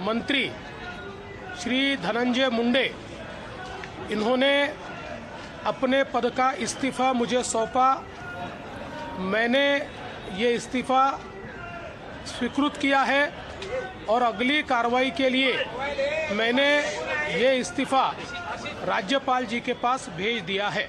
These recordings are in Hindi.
मंत्री श्री धनंजय मुंडे, इन्होंने अपने पद का इस्तीफ़ा मुझे सौंपा। मैंने ये इस्तीफ़ा स्वीकृत किया है और अगली कार्रवाई के लिए मैंने ये इस्तीफ़ा राज्यपाल जी के पास भेज दिया है।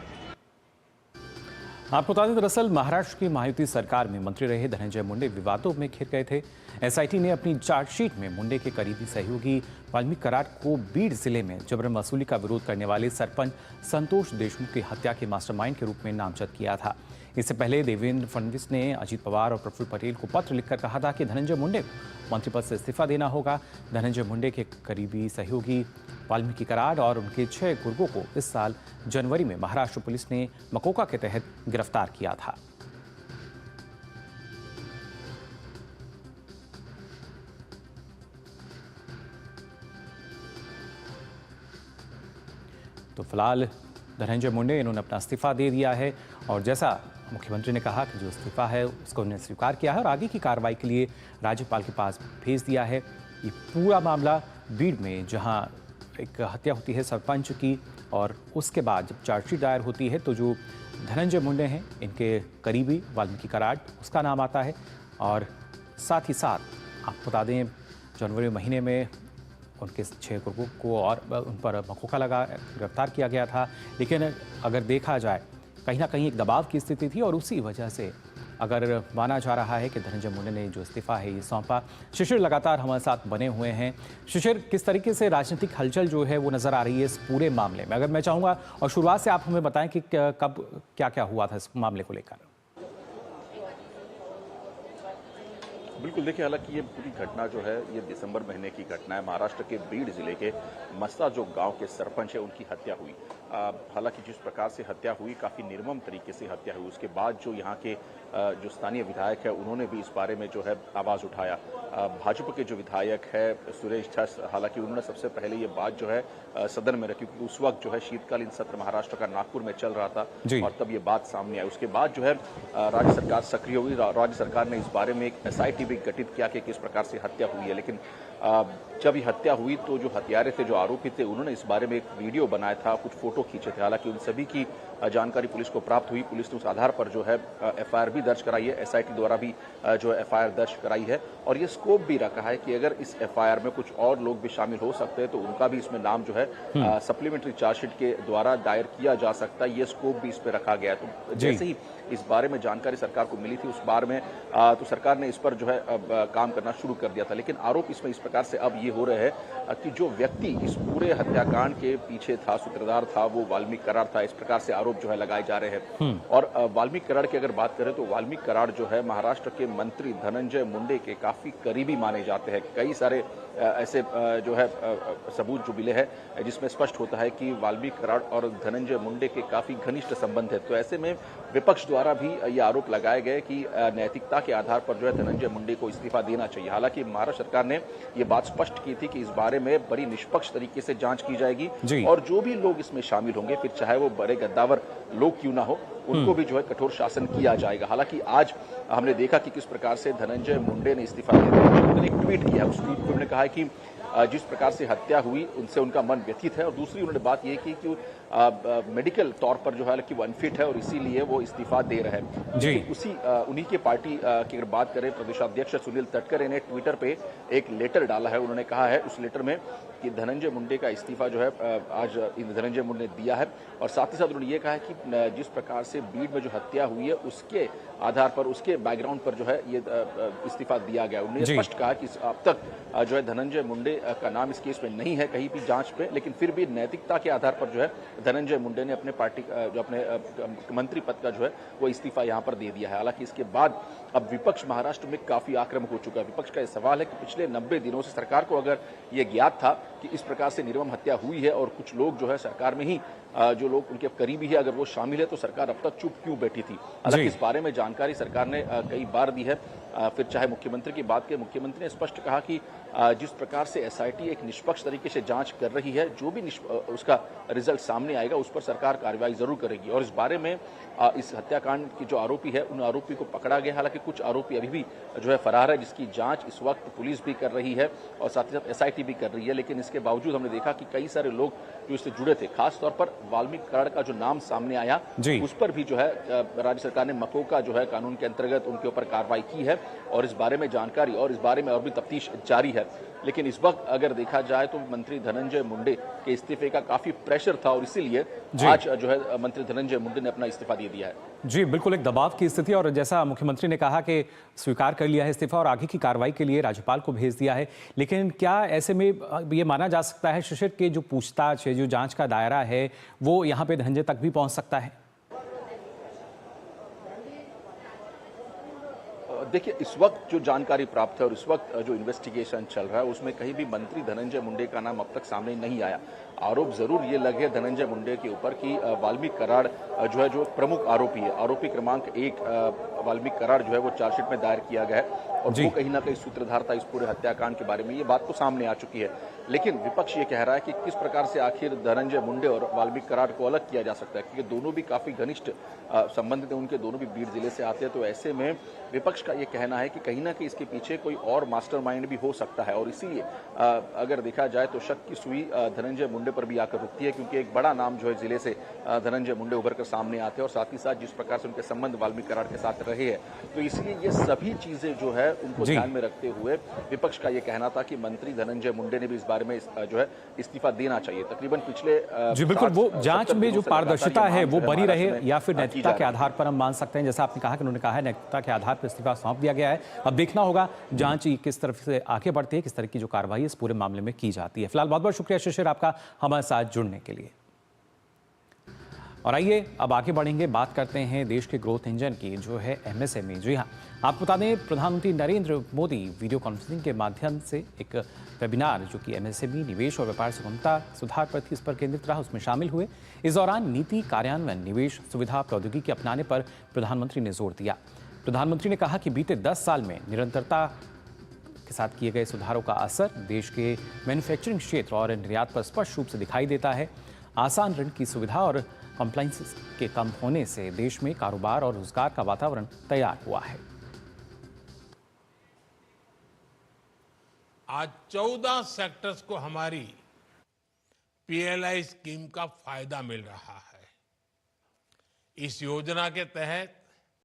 आपको बता दें, दरअसल महाराष्ट्र की महायुति सरकार में मंत्री रहे धनंजय मुंडे विवादों में घिर गए थे। एसआईटी ने अपनी चार्जशीट में मुंडे के करीबी सहयोगी वाल्मीकि कराड को बीड जिले में जबरन वसूली का विरोध करने वाले सरपंच संतोष देशमुख की हत्या के मास्टरमाइंड के रूप में नामजद किया था। इससे पहले देवेंद्र फडणवीस ने अजीत पवार और प्रफुल्ल पटेल को पत्र लिखकर कहा था कि धनंजय मुंडे को मंत्री पद से इस्तीफा देना होगा। धनंजय मुंडे के करीबी सहयोगी वाल्मीकि कराड और उनके 6 गुर्गों को इस साल जनवरी में महाराष्ट्र पुलिस ने मकोका के तहत गिरफ्तार किया था। तो फिलहाल धनंजय मुंडे इन्होंने अपना इस्तीफा दे दिया है और जैसा मुख्यमंत्री ने कहा कि जो इस्तीफा है उसको उन्होंने स्वीकार किया है और आगे की कार्रवाई के लिए राज्यपाल के पास भेज दिया है। ये पूरा मामला बीड में जहां एक हत्या होती है सरपंच की और उसके बाद जब चार्जशीट दायर होती है तो जो धनंजय मुंडे हैं इनके करीबी वाल्मीकि कराड उसका नाम आता है और साथ ही साथ आपको बता दें जनवरी महीने में उनके 6 गुर्गों को और उन पर मकोका लगा गिरफ्तार किया गया था। लेकिन अगर देखा जाए कहीं ना कहीं एक दबाव की स्थिति थी और उसी वजह से अगर माना जा रहा है कि धनंजय मुंडे ने जो इस्तीफा है ये सौंपा। शिशिर लगातार हमारे साथ बने हुए हैं। शिशिर, किस तरीके से राजनीतिक हलचल जो है वो नजर आ रही है इस पूरे मामले में? अगर मैं चाहूँगा और शुरुआत से आप हमें बताएं कि कब क्या क्या हुआ था इस मामले को लेकर। बिल्कुल, देखिए, हालांकि ये पूरी घटना जो है ये दिसंबर महीने की घटना है। महाराष्ट्र के बीड जिले के मस्ता जो गांव के सरपंच है उनकी हत्या हुई। हालांकि जिस प्रकार से हत्या हुई काफ़ी निर्मम तरीके से हत्या हुई। उसके बाद जो यहाँ के जो स्थानीय विधायक है उन्होंने भी इस बारे में जो है आवाज़ उठाया। भाजपा के जो विधायक है सुरेश धस, हालांकि उन्होंने सबसे पहले ये बात जो है सदन में रखी क्योंकि उस वक्त जो है शीतकालीन सत्र महाराष्ट्र का नागपुर में चल रहा था और तब ये बात सामने आई। उसके बाद जो है राज्य सरकार सक्रिय हुई। राज्य सरकार ने इस बारे में एक एसआईटी भी गठित किया कि किस प्रकार से हत्या हुई है। लेकिन जब ये हत्या हुई तो जो हत्यारे थे, जो आरोपी थे, उन्होंने इस बारे में एक वीडियो बनाया था, कुछ फोटो खींचे थे। हालांकि उन सभी की जानकारी पुलिस को प्राप्त हुई। पुलिस ने उस आधार पर जो है एफआईआर भी दर्ज कराई है। एसआईटी द्वारा भी जो है एफआईआर दर्ज कराई है और ये स्कोप भी रखा है कि अगर इस एफआईआर में कुछ और लोग भी शामिल हो सकते हैं तो उनका भी इसमें नाम जो है सप्लीमेंट्री चार्जशीट के द्वारा दायर किया जा सकता है। ये स्कोप भी इस पर रखा गया है। तो जैसे ही इस बारे में जानकारी सरकार को मिली थी उस बार में तो सरकार ने इस पर जो है काम करना शुरू कर दिया था। लेकिन आरोप इसमें इस प्रकार से अब ये हो रहे हैं कि जो व्यक्ति इस पूरे हत्याकांड के पीछे था, सूत्रधार था, वो वाल्मीकि कराड था। इस प्रकार से आरोप जो है लगाए जा रहे हैं। और वाल्मीकि कराड की अगर बात करें तो वाल्मीकि कराड जो है महाराष्ट्र के मंत्री धनंजय मुंडे के काफी करीबी माने जाते हैं। कई सारे ऐसे जो है सबूत जो मिले हैं जिसमें स्पष्ट होता है कि वाल्मीकि कराड और धनंजय मुंडे के काफी घनिष्ठ संबंध है। तो ऐसे में विपक्ष द्वारा भी ये आरोप लगाए गए कि नैतिकता के आधार पर जो है धनंजय मुंडे को इस्तीफा देना चाहिए। हालांकि महाराष्ट्र सरकार ने ये बात स्पष्ट की थी कि इस बारे में बड़ी निष्पक्ष तरीके से जांच की जाएगी और जो भी लोग इसमें शामिल होंगे, फिर चाहे वो बड़े गद्दावर लोग क्यों ना हो, उनको भी जो है कठोर शासन किया जाएगा। हालांकि आज हमने देखा कि किस प्रकार से धनंजय मुंडे ने इस्तीफा दे दिया। उन्होंने एक ट्वीट किया। उस ट्वीट में उन्होंने कहा है कि जिस प्रकार से हत्या हुई उनसे उनका मन व्यथित है और दूसरी उन्होंने बात यह की कि मेडिकल तौर पर जो है कि वो अनफिट है और इसीलिए वो इस्तीफा दे रहे हैं। उसी उन्हीं के पार्टी की अगर बात करें, प्रदेशाध्यक्ष सुनील तटकरे ने ट्विटर पे एक लेटर डाला है। उन्होंने कहा है उस लेटर में कि धनंजय मुंडे का इस्तीफा जो है आज धनंजय मुंडे ने दिया है और साथ ही साथ उन्होंने ये कहा है कि जिस प्रकार से बीड में जो हत्या हुई है उसके आधार पर, उसके बैकग्राउंड पर जो है ये इस्तीफा दिया गया। उन्होंने स्पष्ट कहा कि अब तक जो है धनंजय मुंडे का नाम इस केस में नहीं है कहीं भी जांच पे, लेकिन फिर भी नैतिकता के आधार पर जो है धनंजय मुंडे ने अपने पार्टी जो अपने मंत्री पद का जो है वो इस्तीफा यहां पर दे दिया है। हालांकि इसके बाद अब विपक्ष महाराष्ट्र में काफी आक्रामक हो चुका है। विपक्ष का यह सवाल है कि पिछले 90 दिनों से सरकार को अगर ये ज्ञात था कि इस प्रकार से निर्मम हत्या हुई है और कुछ लोग जो है सरकार में ही जो लोग उनके करीबी है अगर वो शामिल है तो सरकार अब तक चुप क्यों बैठी थी। हालांकि इस बारे में जानकारी सरकार ने कई बार दी है। फिर चाहे मुख्यमंत्री की बात करें, मुख्यमंत्री ने स्पष्ट कहा कि जिस प्रकार से एसआईटी एक निष्पक्ष तरीके से जांच कर रही है। जो भी उसका रिजल्ट सामने आएगा उस पर सरकार कार्रवाई जरूर करेगी। और इस बारे में इस हत्याकांड की जो आरोपी है उन आरोपी को पकड़ा गया। हालांकि कुछ आरोपी अभी भी जो है फरार है, जिसकी जांच इस वक्त पुलिस भी कर रही है और साथ ही साथ एसआईटी भी कर रही है। लेकिन इसके बावजूद हमने देखा कि कई सारे लोग जो इससे जुड़े थे, खासतौर पर वाल्मीकि कराड़ का जो नाम सामने आया उस पर भी जो है राज्य सरकार ने मकोका जो है कानून के अंतर्गत उनके ऊपर कार्रवाई की है और इस बारे में जानकारी और इस बारे में और भी तफ्तीश जारी है। लेकिन इस वक्त अगर देखा जाए तो मंत्री धनंजय मुंडे के इस्तीफे का काफी प्रेशर था और इसीलिए आज जो है मंत्री धनंजय मुंडे ने अपना इस्तीफा दे दिया है। जी बिल्कुल, एक दबाव की स्थिति, और जैसा मुख्यमंत्री ने कहा कि स्वीकार कर लिया है इस्तीफा और आगे की कार्रवाई के लिए राज्यपाल को भेज दिया है। लेकिन क्या ऐसे में ये माना जा सकता है शिशिर के जो पूछताछ है, जो जांच का दायरा है, वो यहाँ पे धनंजय तक भी पहुंच सकता है? देखिए, इस वक्त जो जानकारी प्राप्त है और इस वक्त जो इन्वेस्टिगेशन चल रहा है उसमें कहीं भी मंत्री धनंजय मुंडे का नाम अब तक सामने नहीं आया। आरोप जरूर ये लगे धनंजय मुंडे के ऊपर कि वाल्मीकि कराड़ जो है जो प्रमुख आरोपी है, आरोपी क्रमांक 1 वाल्मीकि कराड़ जो है वो चार्जशीट में दायर किया गया है और वो कहीं ना कहीं सूत्रधार था इस पूरे हत्याकांड के बारे में। ये बात तो सामने आ चुकी है। लेकिन विपक्ष ये कह रहा है कि किस प्रकार से आखिर धनंजय मुंडे और वाल्मीकि कराड़ को अलग किया जा सकता है, क्योंकि दोनों भी काफी घनिष्ठ संबंधित है, उनके दोनों भी बीड जिले से आते हैं। तो ऐसे में विपक्ष का ये कहना है कि कहीं ना कहीं इसके पीछे कोई और मास्टरमाइंड भी हो सकता है और इसीलिए अगर देखा जाए तो शक की सुई धनंजय मुंडे पर भी आकर रुकती है, क्योंकि एक बड़ा नाम जो है जिले से धनंजय मुंडे उभर कर सामने आते हैं और साथ ही साथ जिस प्रकार से उनके संबंध वाल्मीकि कराड़ के साथ रहे हैं, तो इसलिए ये सभी चीजें जो है उनको ध्यान में रखते हुए विपक्ष का ये कहना था कि मंत्री धनंजय मुंडे ने भी इस बारे में जो है इस्तीफा देना चाहिए। तकरीबन पिछले जी बिल्कुल, वो जांच में जो पारदर्शिता है वो बनी रहे या फिर नैतिकता के आधार पर हम मान सकते हैं, जैसा आपने कहा कि उन्होंने कहा है नैतिकता के आधार पर इस्तीफा सौंप दिया गया है। अब देखना होगा जांच किस तरफ से आगे बढ़ती है, किस तरह की जो कार्रवाई इस पूरे मामले में की जाती है। फिलहाल बहुत बहुत शुक्रिया शिशिर आपका हमारे साथ जुड़ने के लिए। और आइए अब आगे बढ़ेंगे, बात करते हैं देश के ग्रोथ इंजन की जो है एमएसएमई। जी हाँ, आपको बता दें प्रधानमंत्री नरेंद्र मोदी वीडियो कॉन्फ्रेंसिंग के माध्यम से एक वेबिनार जो कि एमएसएमई निवेश और व्यापार सुगमता सुधार पर थी, इस पर केंद्रित रहा, उसमें शामिल हुए। इस दौरान नीति कार्यान्वयन, निवेश सुविधा, प्रौद्योगिकी अपनाने पर प्रधानमंत्री ने जोर दिया। प्रधानमंत्री ने कहा कि बीते 10 साल में निरंतरता के साथ किए गए सुधारों का असर देश के मैन्युफैक्चरिंग क्षेत्र और निर्यात पर स्पष्ट रूप से दिखाई देता है। आसान ऋण की सुविधा और कंप्लायंस के कम होने से देश में कारोबार और रोजगार का वातावरण तैयार हुआ है। आज 14 सेक्टर्स को हमारी पीएलआई स्कीम का फायदा मिल रहा है। इस योजना के तहत